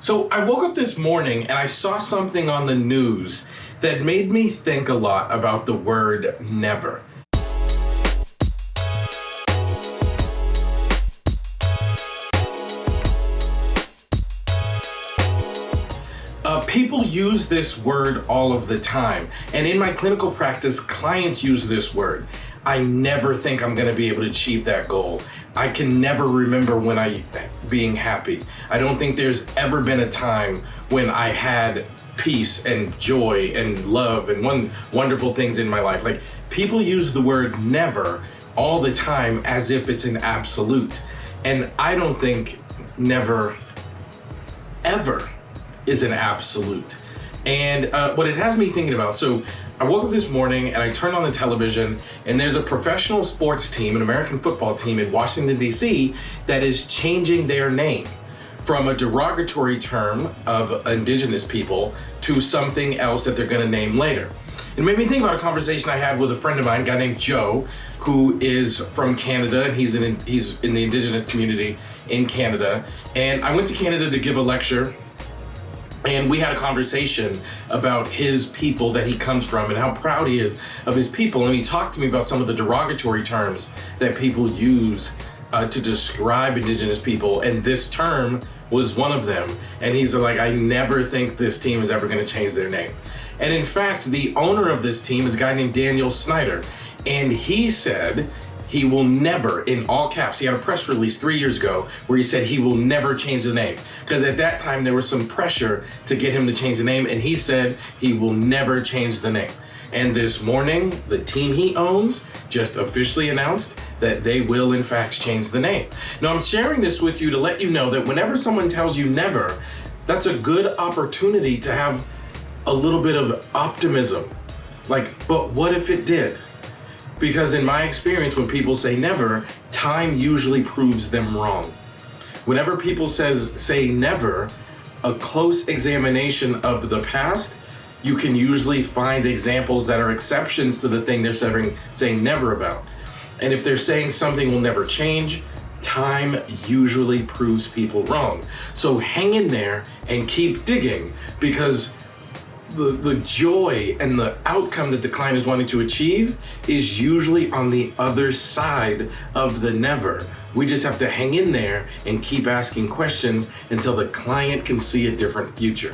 So I woke up this morning and I saw something on the news that made me think a lot about the word never. People use this word all of the time. And in my clinical practice, clients use this word. I never think I'm going to be able to achieve that goal. I can never remember when being happy. I don't think there's ever been a time when I had peace and joy and love and wonderful things in my life. Like, people use the word never all the time as if it's an absolute. And I don't think never, ever is an absolute. And what it has me thinking about, so I woke up this morning and I turned on the television and there's a professional sports team, an American football team in Washington, D.C. that is changing their name from a derogatory term of indigenous people to something else that they're gonna name later. It made me think about a conversation I had with a friend of mine, a guy named Joe, who is from Canada, and he's in the indigenous community in Canada. And I went to Canada to give a lecture, and we had a conversation about his people that he comes from and how proud he is of his people. And he talked to me about some of the derogatory terms that people use to describe indigenous people. And this term was one of them. And he's like, I never think this team is ever gonna change their name. And in fact, the owner of this team is a guy named Daniel Snyder. And he said he will never, in all caps, he had a press release 3 years ago where he said he will never change the name. Because at that time there was some pressure to get him to change the name, and he said he will never change the name. And this morning, the team he owns just officially announced that they will in fact change the name. Now, I'm sharing this with you to let you know that whenever someone tells you never, that's a good opportunity to have a little bit of optimism. Like, but what if it did? Because in my experience, when people say never, time usually proves them wrong. Whenever people say never, a close examination of the past, you can usually find examples that are exceptions to the thing they're saying never about. And if they're saying something will never change, time usually proves people wrong. So hang in there and keep digging, because the joy and the outcome that the client is wanting to achieve is usually on the other side of the never. We just have to hang in there and keep asking questions until the client can see a different future.